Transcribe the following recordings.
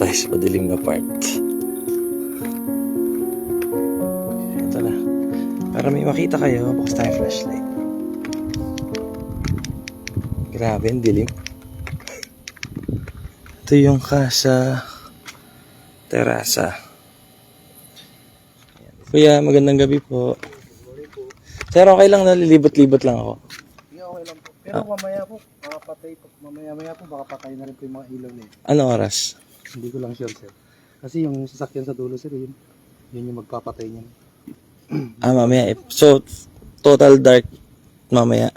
tayo sa madilim na part. Ito na. Para may makita kayo, bukas tayo flashlight. Grabe, ang dilim. Ito yung Casa Terasa. Kuya, magandang gabi po. Sir, okay lang, nalilibot-libot lang ako. Hindi, okay lang po. Pero mamaya po, baka patay po. Mamaya po, baka patay na rin po yung mga ilaw na yun. Ano oras? Hindi ko lang sure, sir. Kasi yung sasakyan sa dulo, sir, yun yung magpapatay niyan. Mamaya. So, total dark mamaya.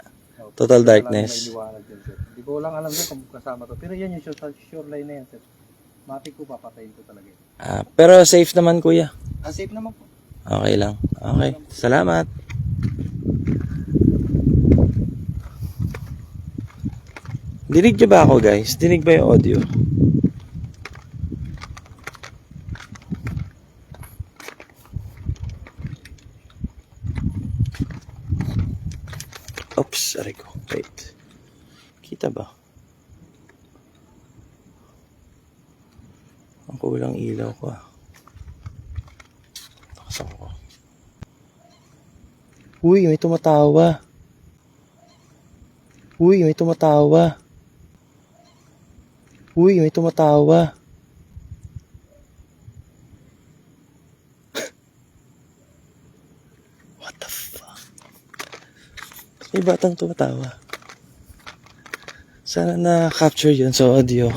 Total darkness. May liwanag yan, sir. Hindi ko lang alam, sir, kung kasama to. Pero yan yung sure line na yan, sir. Matik ko, papatayin ko talaga. Pero safe naman, kuya. Safe naman po. Okay lang. Okay. Salamat. Dinig niyo ba ako, guys? Dinig ba yung audio? Oops, sorry ko. Wait. Kita ba? Ang kulang ilaw ko ah. Nakasan ko. Uy, may tumatawa. Uy, may tumatawa. Uy, may tumatawa. What the fuck? May batang tumatawa. Sana na-capture yun sa audio.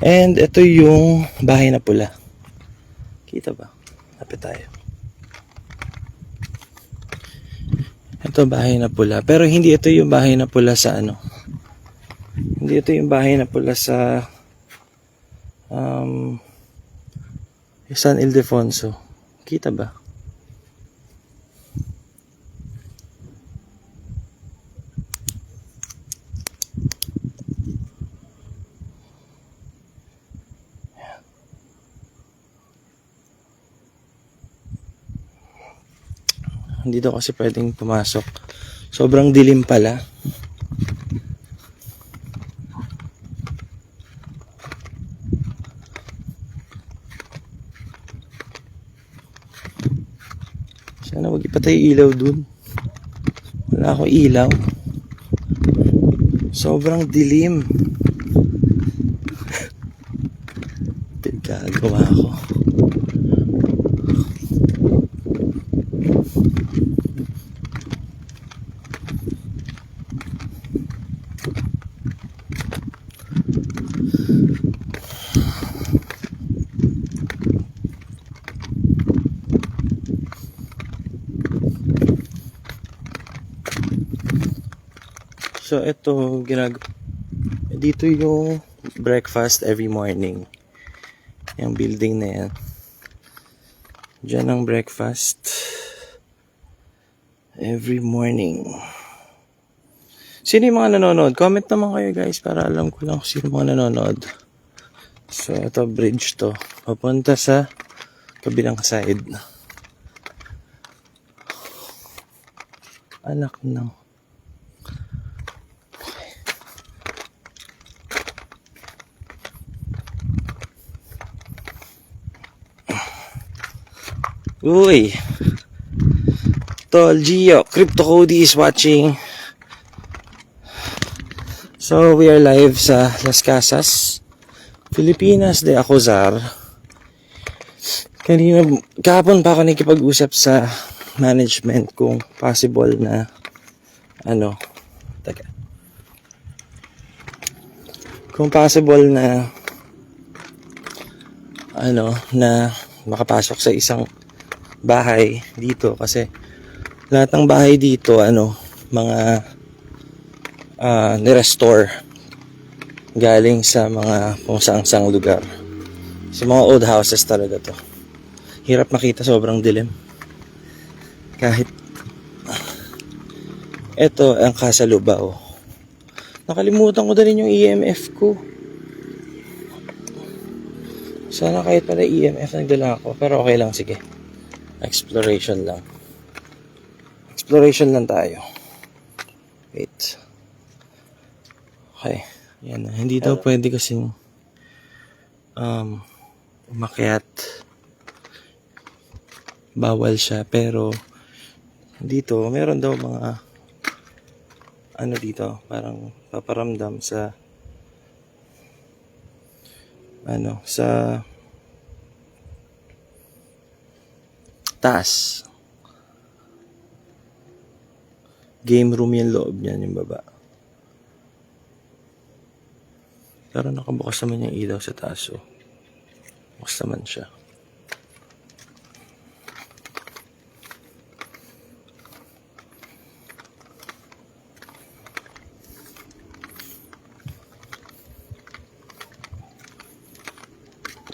And ito yung bahay na pula. Kita ba? Lapit tayo. Ito bahay na pula. Pero hindi ito yung bahay na pula sa ano. Hindi ito yung bahay na pula sa San Ildefonso. Kita ba? Hindi daw kasi pwedeng pumasok. Sobrang dilim pala. Sana wag ipatay ilaw dun. Wala akong ilaw. Sobrang dilim. Pinagagawa ako. So ito dito yung breakfast every morning. Yung building na yan. Diyan ang breakfast every morning. Sino yung mga nanonood? Comment naman kayo guys para alam ko lang kung sino mga nanonood. So ito bridge to. Papunta sa kabilang side. Anak ng Uy, Tol Gio, Crypto Cody is watching. So we are live sa Las Casas, Filipinas de Acozar. Kahapon pa ako nakikipag-usap sa management kung possible na kung possible na na makapasok sa isang bahay dito kasi lahat ng bahay dito mga ni-restore galing sa mga kung saang lugar, sa mga old houses talaga to. Hirap makita, sobrang dilim. Kahit eto ang Casa Lubao. Nakalimutan ko na rin yung EMF ko. Sana kahit pala EMF nagdala ako, pero okay lang, sige. Exploration lang. Exploration lang tayo. Wait. Okay. Yan. Hindi daw pwede kasing umakyat. Bawal siya, pero dito meron daw mga ano dito, parang paparamdam sa sa taas. Game room yung loob niyan, yung baba. Pero nakabukas naman yung ilaw sa taas, oh. Bukas naman siya.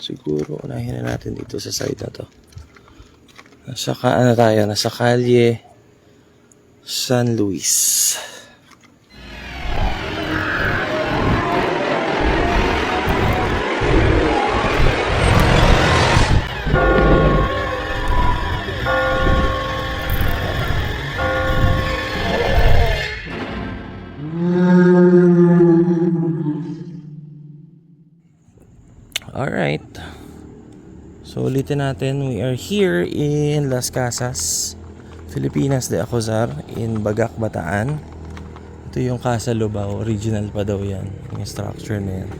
Siguro unahin na natin dito sa side na to. Nasa kalye San Luis. Alright. So ulitin natin, we are here in Las Casas, Filipinas de Acozar, in Bagac, Bataan. Ito yung Casa Lubao, original pa daw yan, yung structure na yan.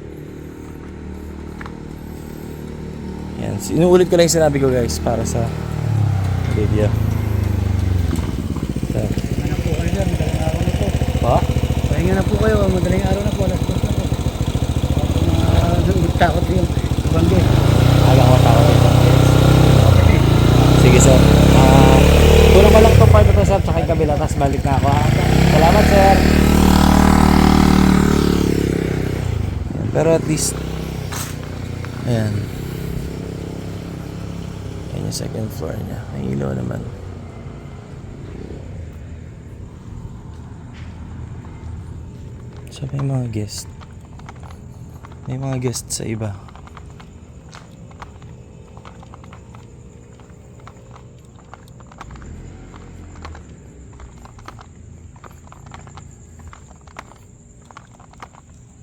Yan, inuulit ko lang yung sinabi ko guys, para sa video. So. Pahinga na po kayo sir, madaling araw na po. Pa? Pahinga na po kayo, madaling araw na po, alas 2 na po. Takot din yung bangge. Alam ko tao dito. Sige sir. Tulong ko lang itong part na to sir, tsaka yung kabila, tapos balik na ako ha. Salamat sir. Pero at least, ayan. Ayan yung second floor niya. May ilaw naman. So may mga guest. May mga guest sa iba.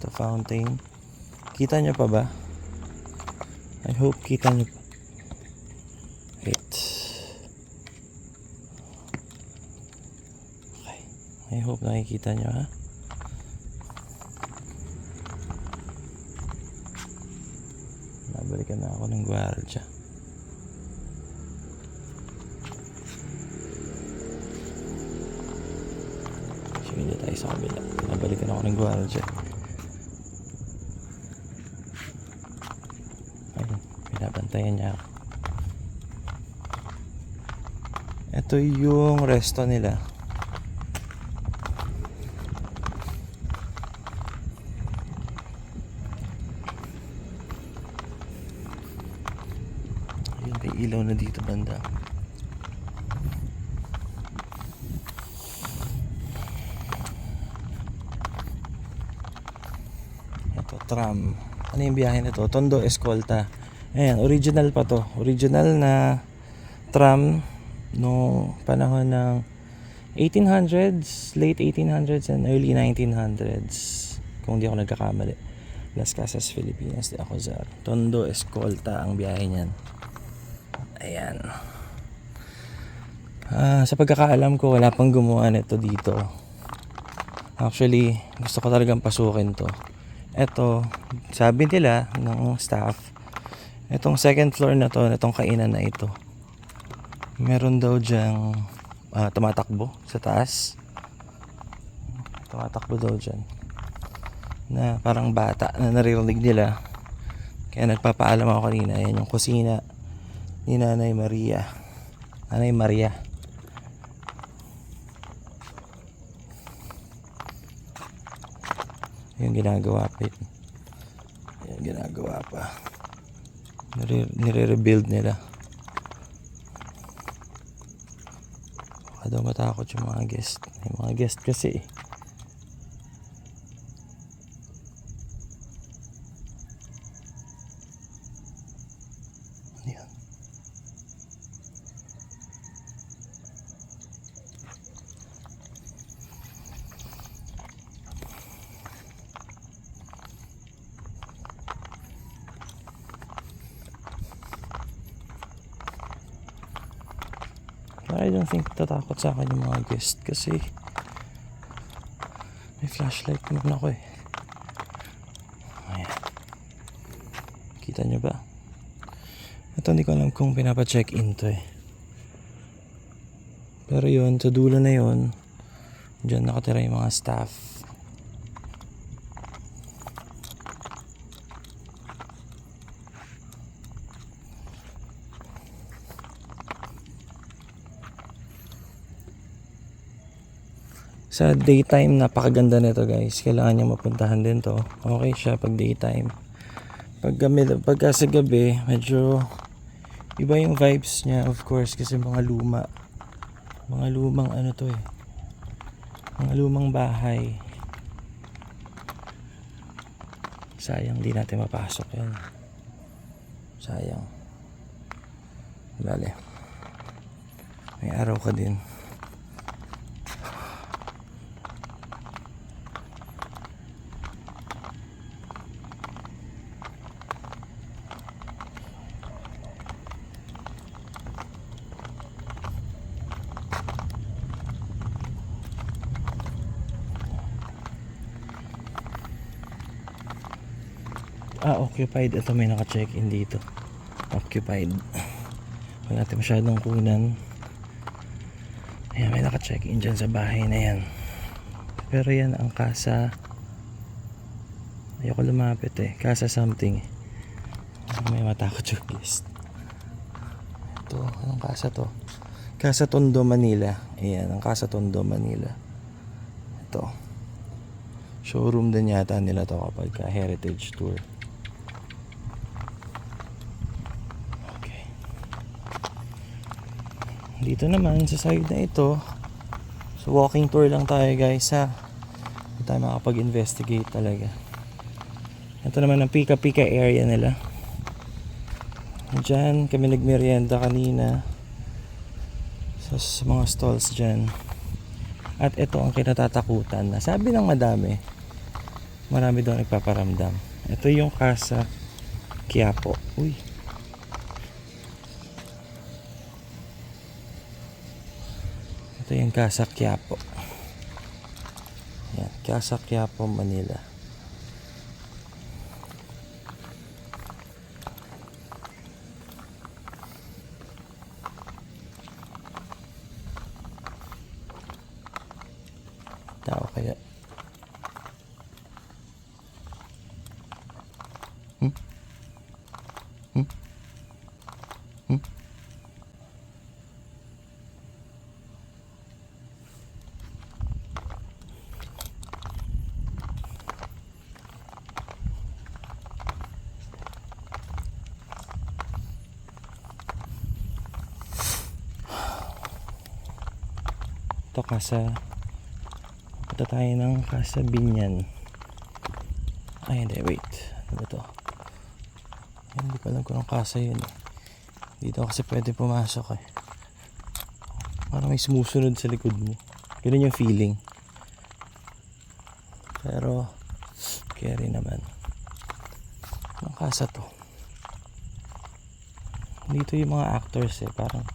Ito fountain. Kita nyo pa ba? I hope kita nyo pa. Wait. Okay. I hope nakikita nyo ha. Nabalikan na ako ng gwardiya. Sige, dito tayo sa kabila. Nabalikan ako ng gwardiya. Ayun, pinabantayan niya ako. Ito yung resto nila. Ayun, may ilaw na dito banda. Ito, tram. Ano yung biyahe nito? Tondo Escolta. Ayan, original pa to. Original na tram no panahon ng 1800s, late 1800s and early 1900s. Kung di ako nagkakamali. Las Casas, Filipinas de Acozar. Tondo Escolta ang biyahe niyan. Ayan. Sa pagkakaalam ko, wala pang gumawa nito dito. Actually, gusto ko talagang pasukin to. Ito, sabi nila ng staff, itong second floor na to, itong kainan na ito, meron daw dyang tumatakbo sa taas. Tumatakbo daw dyan na parang bata na naririnig nila. Kaya nagpapaalam ako kanina. Yan yung kusina ni Nanay Maria. Nanay Maria. Yung ginagawa pa yun. Yung ginagawa pa. Nire-rebuild nila. Baka daw matakot yung mga guest. Yung mga guest kasi ano yan? But I don't think tatakot sa akin yung mga guest kasi may flashlight naman ako eh. Ayan. Kita nyo ba? Ito hindi ko alam kung pinapa-check-in to eh. Pero yun, sa dulo na yun, dyan nakatira yung mga staff. Sa daytime, napakaganda nito guys. Kailangan nyo mapuntahan din to. Okay siya pag daytime. Pagka sa gabi, medyo iba yung vibes niya, of course, kasi mga luma. Mga lumang ano to eh. Mga lumang bahay. Sayang, di natin mapasok yan. Sayang. Bale. May araw ka din. Occupied. Ito may naka-check-in dito. Occupied. Wala natin masyadong kunan. Ayan, may naka-check-in dyan sa bahay na yan. Pero yan ang casa. Ayoko lumapit eh. Casa something. May matakot yung guest. Ito, anong casa to? Casa Tondo, Manila. Ayan, ang Casa Tondo, Manila. Ito. Showroom din yata nila to kapag heritage tour. Dito naman sa side na ito, so walking tour lang tayo guys ha. Hindi tayo makapag-investigate talaga. Ito naman ang pika-pika area nila. Diyan kami nagmerienda kanina sa mga stalls dyan. At ito ang kinatatakutan na sabi ng madami, marami daw nagpaparamdam. Ito yung Casa Quiapo. Uy, ito yung Casa Quiapo. Yan, Casa Quiapo, Manila. Tao kaya? Hmm? Hmm? Hmm? Ito Casa. Punta tayo ng Casa Binyan. Ay hindi, wait. Ano ba to? Hindi ko alam kung anong casa yun eh. Dito kasi pwede pumasok eh. Parang may sumusunod sa likod mo. Ganun yung feeling. Pero carry naman. Anong casa to? Dito yung mga actors eh. Parang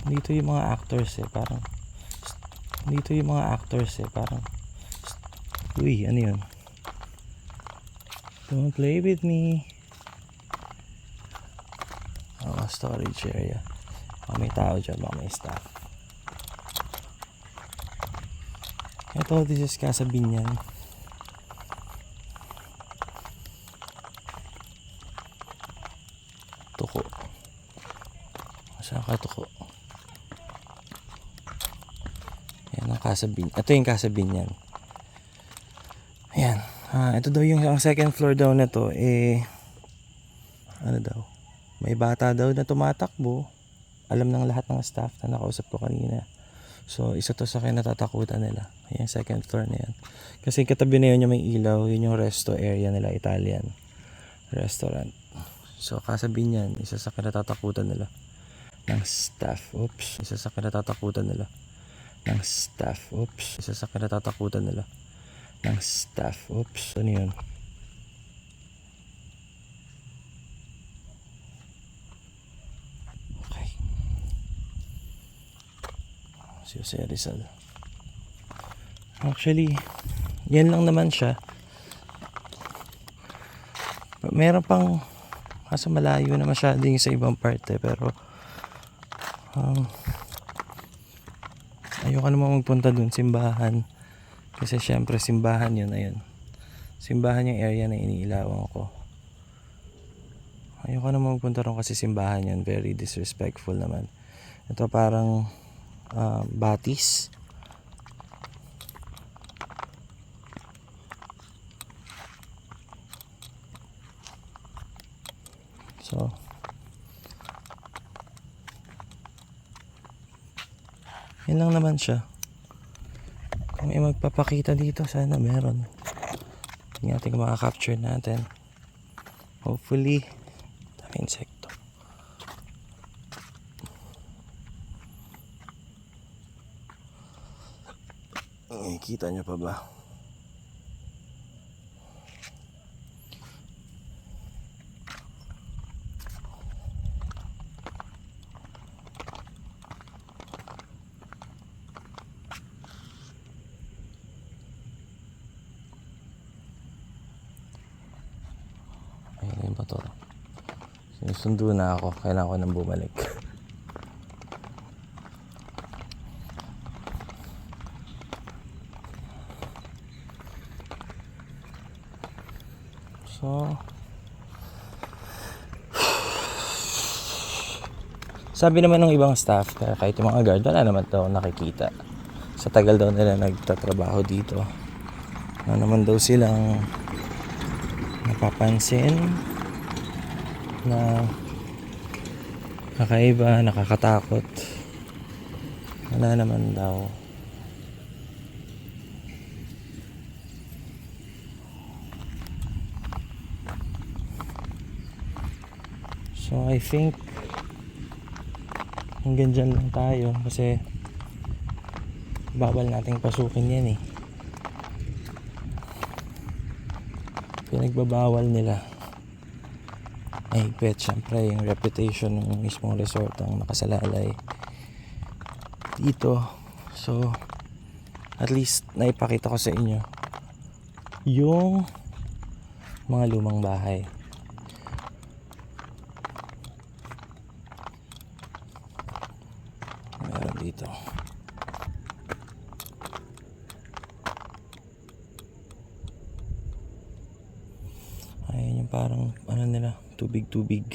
dito yung mga actors eh. Parang dito yung mga actors eh. Parang uy, ano yun? Don't play with me. Oh, storage area. Baka may tao dyan, baka may staff. Ito, this is Casa Binyan. Tuko. Saan ka tuko? Ayan ang Casa Binyan. Ito yung Casa Binyan. Ayan. Ito daw yung second floor daw na to. Ano daw? May bata daw na tumatakbo. Alam ng lahat ng staff na nakausap ko kanina. So, isa to sa kinatatakutan nila. Ayan, second floor na yan. Kasi katabi na yun yung may ilaw. Yun yung resto area nila, Italian restaurant. So, Casa Binyan, isa sa kinatatakutan nila ng staff. Oops. Isa sa kinatatakutan nila ng staff. Oops. Isa sa kinatatakutan nila ng staff. Oops. Ano yun? Okay. Si Jose Rizal. Actually, yan lang naman siya. Meron pang kaso malayo na masyado yung sa ibang parte, pero ayoko naman magpunta dun, simbahan. Kasi syempre simbahan yun, ayun. Simbahan yung area na iniilawan ko. Ayoko naman magpunta ron kasi simbahan yun, very disrespectful naman. Ito parang batis. So, yun lang naman siya. Kung may magpapakita dito, sana meron. Tingnan natin kung makaka-capture natin. Hopefully, dami insekto. Kita nyo pa ba? Ayun yung motor. Sinusundo na ako. Kailangan ko nang bumalik. So, sabi naman ng ibang staff, kahit yung mga guard, wala naman daw nakikita. Sa tagal daw nila nagtatrabaho dito. Ano naman daw silang napapansin na kakaiba, nakakatakot. Wala naman daw. So I think hanggang dyan lang tayo kasi bawal nating pasukin yan eh. Pinagbabawal nila. Ay, bet syempre yung reputation ng mismong resort ang nakasalalay dito. So at least naipakita ko sa inyo yung mga lumang bahay. Meron dito. Ayun yung parang ano nila, tubig-tubig.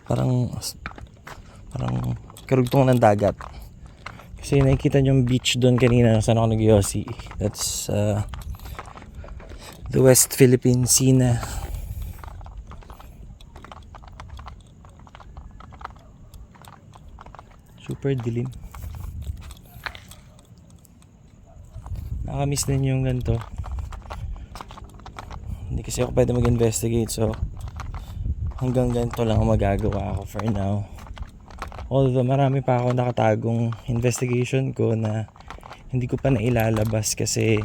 Parang karugtong ng dagat. Kasi nakikita nyo yung beach doon kanina saan ako nag-yosi. That's the West Philippine Sea na. Super dilim. Nakamiss din yung ganito. Hindi kasi ako pwede mag-investigate, so hanggang ganito lang ang magagawa ako for now. Although marami pa ako nakatagong investigation ko na hindi ko pa nailalabas kasi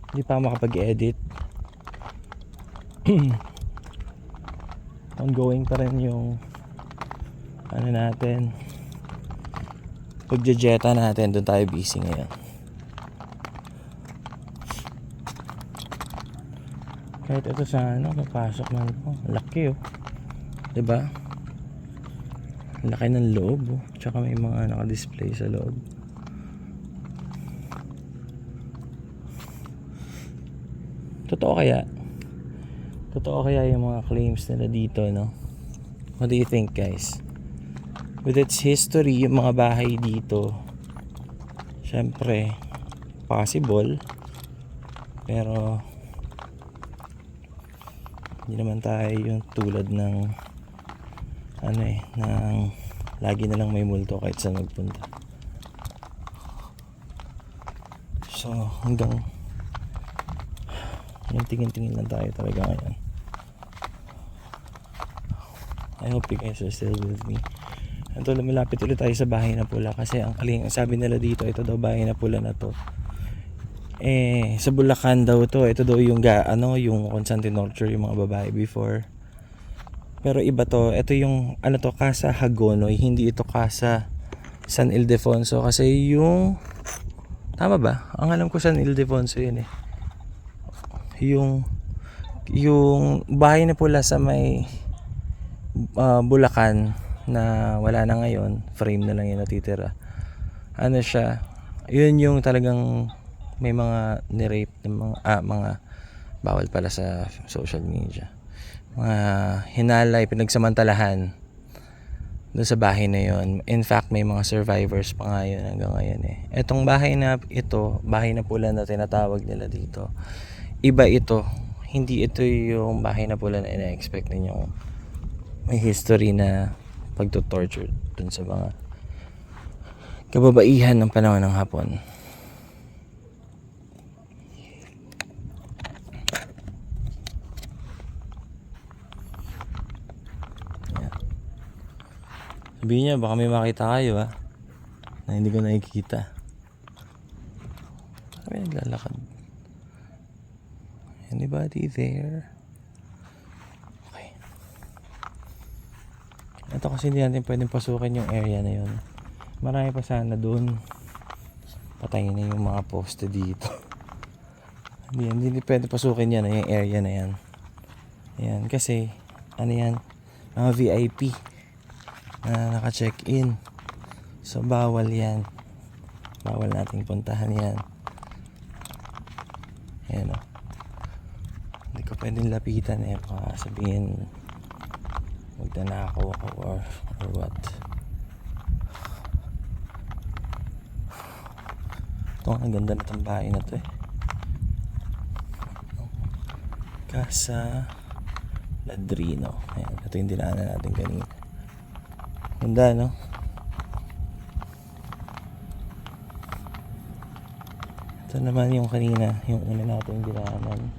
hindi pa ako makapag-edit. Ongoing pa rin yung ano natin, pagjejeta natin. Doon tayo busy ngayon. Kahit ito sa ano, papasok man po, laki oh, diba? Laki ng loob oh. Tsaka may mga naka-display sa loob. Totoo kaya yung mga claims nila dito, no? What do you think, guys? With its history, yung mga bahay dito, syempre possible, pero hindi naman tayo yung tulad ng ano eh, ng lagi na lang may multo kahit saan magpunta. So hanggang yung tingin-tingin lang tayo talaga ngayon. I hope you guys are still with me. Ito, lumilapit ulit tayo sa bahay na pula kasi ang sabi nila dito, ito daw bahay na pula na to. Sa Bulacan daw to, ito daw yung yung kung saan tinorture yung mga babae before. Pero iba to. Ito yung ano to, Casa Hagonoy. Hindi ito Casa San Ildefonso kasi yung tama ba? Ang alam ko San Ildefonso yun eh. Yung bahay na pula sa may Bulacan na wala na ngayon, frame na lang yung natitira. Ano siya? Yun yung talagang may mga ni-rape ng mga bawal pala sa social media. Mga hinalay, pinagsamantalahan doon sa bahay na yon. In fact, may mga survivors pa nga yun hanggang ngayon eh. Etong bahay na ito, bahay na pula na tinatawag nila dito, iba ito. Hindi ito yung bahay na pula na ina-expect ninyong may history na pagto-torture dun sa mga kababaihan ng panahon ng Hapon. Sabihin niya, baka may makita kayo na hindi ko nakikita. Kami naglalakad. Anybody there? Okay. Ito kasi hindi natin pwedeng pasukin yung area na yun. Marami pa sana dun. Patay na yung mga poste dito. Hindi pwede pasukin yan, yung area na yan. Yan, kasi ano yan, mga VIP na naka-check-in. So bawal yan. Bawal nating puntahan yan. Yan o. Hindi ko pwedeng lapitan eh. Baka sabihin magdanakaw ako or what. Ito ang ganda na itong bahay na to eh. Casa Ladrino. Ayan, ito yung dinaanan natin kanina. Ganda, no? Ito naman yung kanina, yung una natin dinaanan.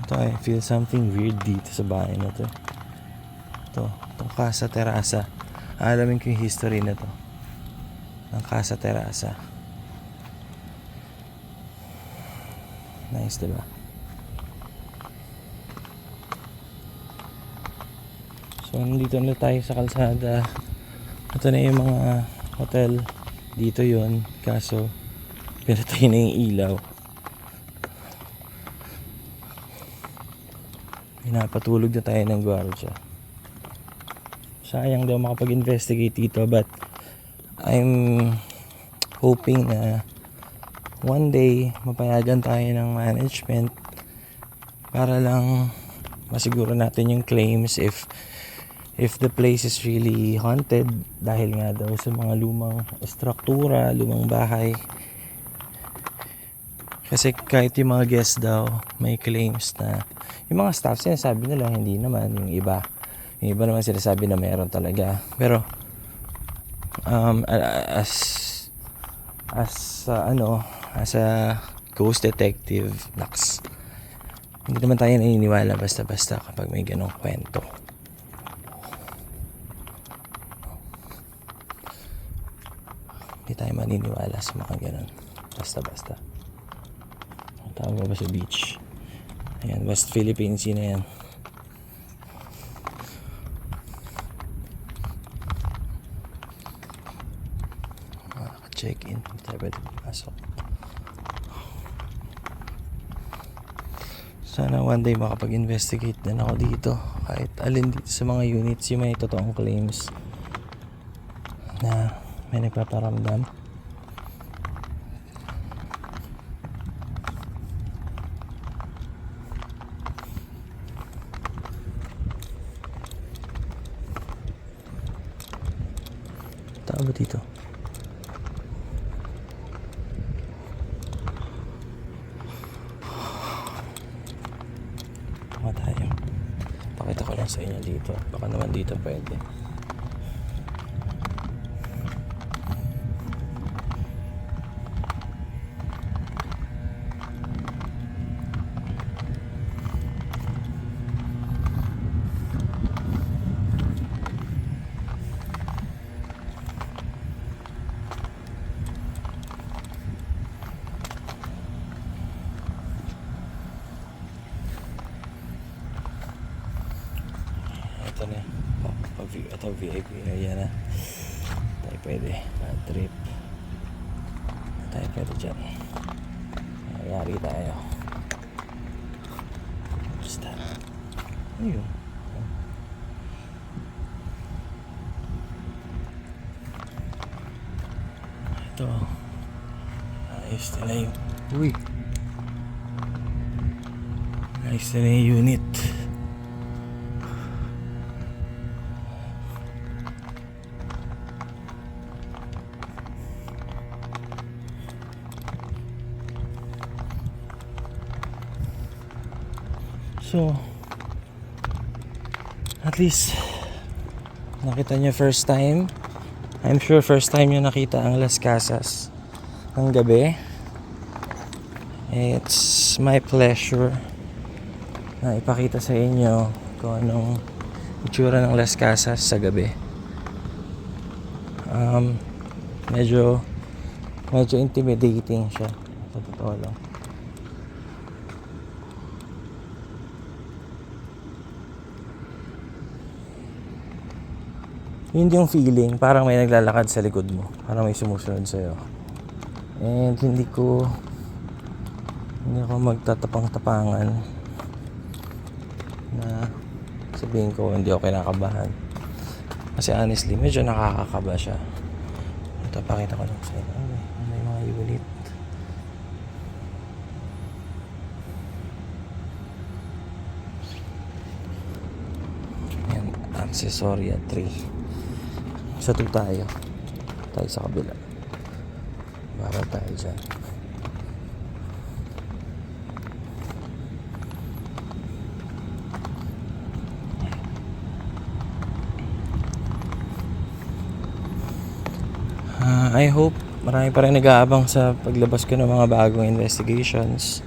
Ito, I feel something weird dito sa bahay na to. Itong Casa Terasa. Alamin ko yung history na to ng Casa Terasa. Nice, diba? So, nandito na tayo sa kalsada. Ito na yung mga hotel. Dito yon, kaso pinatay na yung ilaw. Pinapatulog na tayo ng gwardiya. Sayang daw makapag-investigate dito, but I'm hoping na one day mapayagan tayo ng management para lang masiguro natin yung claims if the place is really haunted, dahil nga daw sa mga lumang estruktura, lumang bahay. Kasi kahit yung mga guests daw may claims na yung mga staff sinasabi nila hindi naman, yung iba naman sinasabi na meron talaga. Pero as a ghost detective, hindi naman tayo naniniwala basta-basta kapag may ganong kwento. Hindi tayo maniniwala sa mga ganon basta-basta. Ang tawag ba sa beach? Ayan, West Philippine Sea na yan. Naka-check-in, hindi tayo pwede pasok. Sana one day makapag-investigate din ako dito, kahit alin dito sa mga units yung may totoong claims na may nagpaparamdam. Tao ba dito? Tama tayo. Pakita ko lang sa inyo dito. Baka naman dito pwede. ito na. Ito VIP area na. Tayo pwede. Bad trip. Tayo pwede dyan. Yari tayo. Basta. Ayun. Ito. Ayos nila yung... Uy! Ayos nila yung unit. So, at least nakita nyo first time. I'm sure first time nyo nakita ang Las Casas ng gabi. It's my pleasure na ipakita sa inyo kung anong itsura ng Las Casas sa gabi. Medyo intimidating siya, sa totoo lang. Yun yung feeling, parang may naglalakad sa likod mo, parang may sumusunod sa'yo. And hindi ako magtatapang-tapangan na sabihin ko hindi ako kinakabahan. Kasi honestly, medyo nakakakaba siya. Ito, pakita ko lang sa'yo. May mga unit. Yan, Accessoria 3. Sa 2 tayo sa kabila. Bawal tayo dyan. I hope marami pa rin nag-aabang sa paglabas ko ng mga bagong investigations.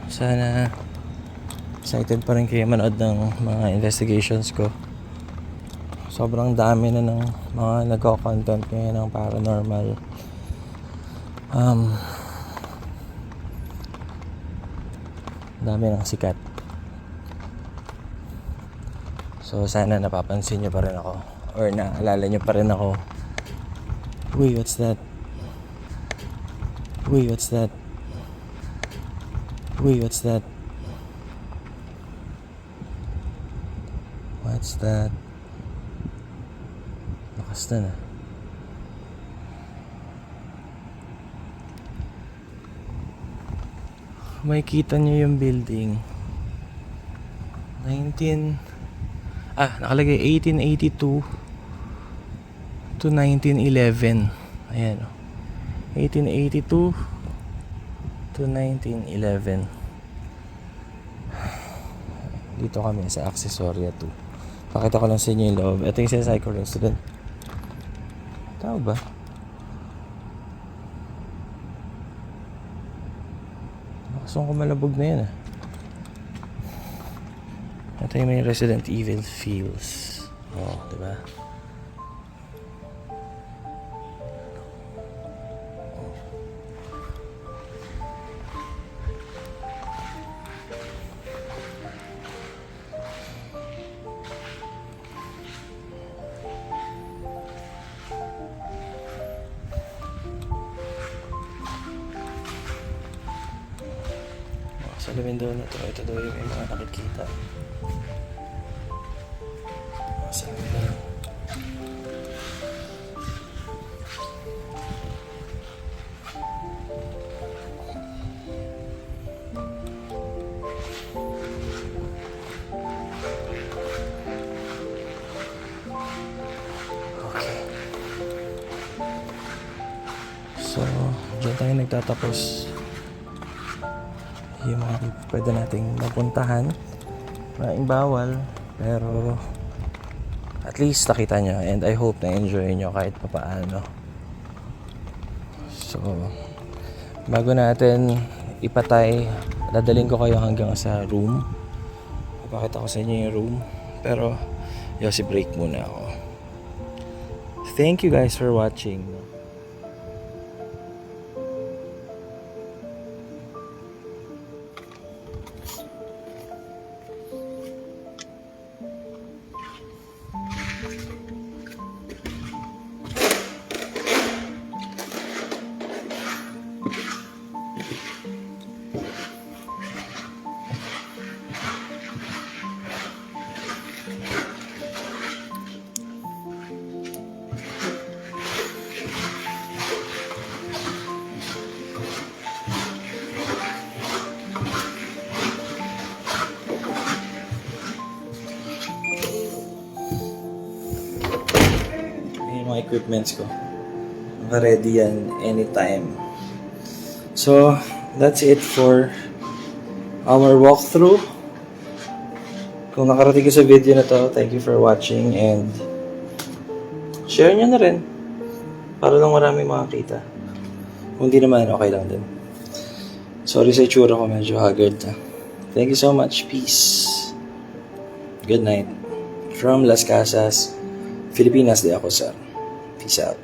Sana excited pa rin kayo manood ng mga investigations ko. Sobrang dami na ng mga nagko-content ngayon ng paranormal. Dami ng sikat. So sana napapansin nyo pa rin ako, or naalala nyo pa rin ako. Uy, what's that? Uy, what's that? Uy, what's that? What's that? Lakas na. Makikita nyo yung building. Nakalagay 1882 to 1911. Ayan. 1882 to 1911. Dito kami sa Accessoria 2. Pakita ko lang sa inyo yung loob. Ito yung sinasay ko rin student. Tao ba? Nakasong ko malabog na yan ah. Ito yung may Resident Evil feels. Oh, diba? Salamin daw na to. Ito daw yung may mga nakikita. Salamin daw. Okay. So, dyan tayo nagtatapos. Yung mga pwede nating napuntahan, maraming bawal, pero at least nakita nyo, and I hope na enjoy nyo kahit papaano. So bago natin ipatay, dadaling ko kayo hanggang sa room. Ipakita ko sa inyo yung room, pero yosi break muna ako. Thank you guys for watching. mga equipments ko. Naka-ready yan anytime. So, that's it for our walkthrough. Kung nakarating ka sa video na to, thank you for watching and share nyo na rin para lang maraming makakita. Kung di naman, okay lang din. Sorry sa itsura ko, medyo haggard na. Thank you so much. Peace. Good night. From Las Casas, Filipinas de ako, sir. Peace out.